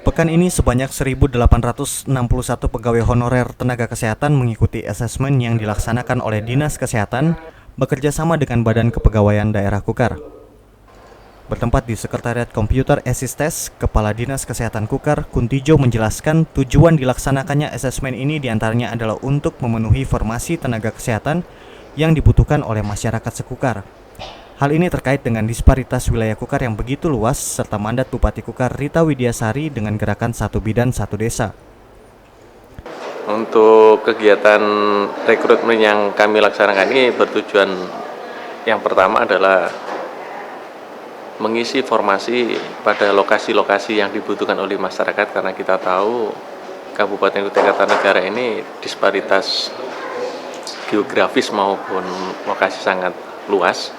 Pekan ini sebanyak 1.861 pegawai honorer tenaga kesehatan mengikuti asesmen yang dilaksanakan oleh Dinas Kesehatan bekerja sama dengan Badan Kepegawaian Daerah Kukar. Bertempat di Sekretariat Komputer Assist, Kepala Dinas Kesehatan Kukar, Kuntijo menjelaskan tujuan dilaksanakannya asesmen ini diantaranya adalah untuk memenuhi formasi tenaga kesehatan yang dibutuhkan oleh masyarakat sekukar. Hal ini terkait dengan disparitas wilayah Kukar yang begitu luas serta mandat Bupati Kukar Rita Widiasari dengan gerakan Satu Bidan Satu Desa. Untuk kegiatan rekrutmen yang kami laksanakan ini bertujuan yang pertama adalah mengisi formasi pada lokasi-lokasi yang dibutuhkan oleh masyarakat, karena kita tahu Kabupaten Kutai Kartanegara ini disparitas geografis maupun lokasi sangat luas,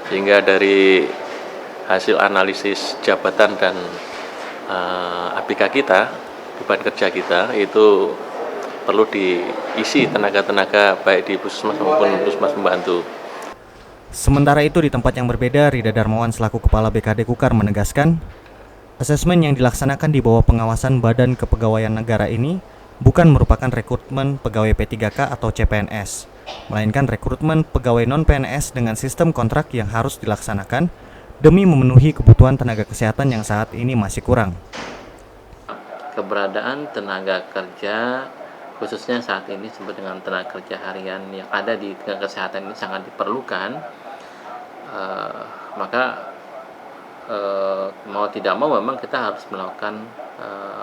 sehingga dari hasil analisis jabatan dan ABK kita, beban kerja kita, itu perlu diisi tenaga-tenaga baik di puskesmas maupun puskesmas pembantu. Sementara itu di tempat yang berbeda, Rida Darmawan selaku Kepala BKD Kukar menegaskan, asesmen yang dilaksanakan di bawah pengawasan Badan Kepegawaian Negara ini bukan merupakan rekrutmen pegawai P3K atau CPNS, melainkan rekrutmen pegawai non-PNS dengan sistem kontrak yang harus dilaksanakan demi memenuhi kebutuhan tenaga kesehatan yang saat ini masih kurang. Keberadaan tenaga kerja, khususnya saat ini disebut dengan tenaga kerja harian yang ada di tenaga kesehatan ini sangat diperlukan, maka mau tidak mau memang kita harus melakukan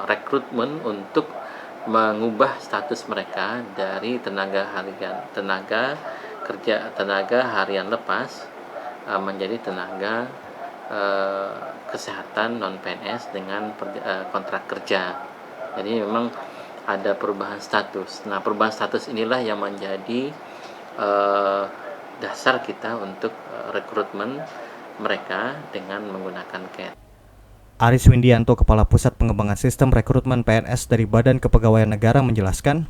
rekrutmen untuk mengubah status mereka dari tenaga harian lepas menjadi tenaga kesehatan non PNS dengan kontrak kerja. Jadi memang ada perubahan status. Nah, perubahan status inilah yang menjadi dasar kita untuk rekrutmen mereka dengan menggunakan CAT. Aris Windianto, Kepala Pusat Pengembangan Sistem Rekrutmen PNS dari Badan Kepegawaian Negara menjelaskan,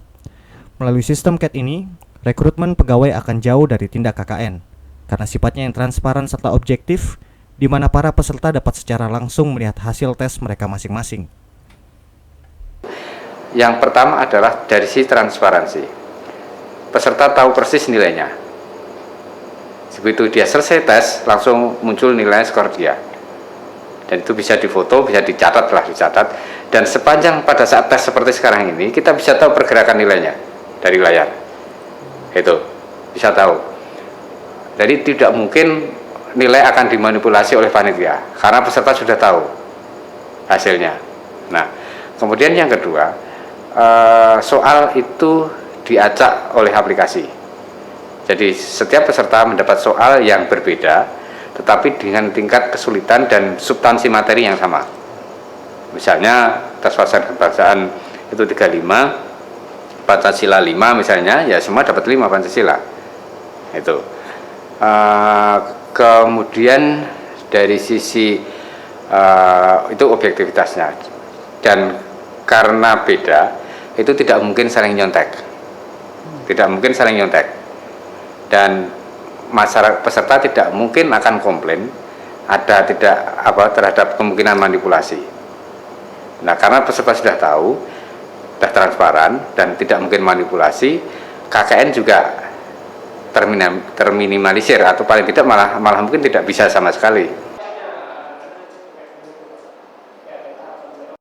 melalui sistem CAT ini, rekrutmen pegawai akan jauh dari tindak KKN, karena sifatnya yang transparan serta objektif, di mana para peserta dapat secara langsung melihat hasil tes mereka masing-masing. Yang pertama adalah dari sisi transparansi. Peserta tahu persis nilainya. Begitu dia selesai tes, langsung muncul nilai skor dia. Dan itu bisa difoto, bisa dicatat. Dan sepanjang pada saat tes seperti sekarang ini, kita bisa tahu pergerakan nilainya dari layar. Itu bisa tahu. Jadi tidak mungkin nilai akan dimanipulasi oleh panitia, karena peserta sudah tahu hasilnya. Nah, kemudian yang kedua, soal itu diacak oleh aplikasi. Jadi setiap peserta mendapat soal yang berbeda, tetapi dengan tingkat kesulitan dan substansi materi yang sama. Misalnya tes wawasan kebangsaan itu 35, Pancasila 5 misalnya, ya semua dapat 5 Pancasila. Itu. Kemudian dari sisi itu objektivitasnya, dan karena beda, itu tidak mungkin saling nyontek, dan masyarakat peserta tidak mungkin akan komplain terhadap kemungkinan manipulasi. Nah, karena peserta sudah tahu, sudah transparan dan tidak mungkin manipulasi, KKN juga terminimalisir, atau paling tidak malah mungkin tidak bisa sama sekali.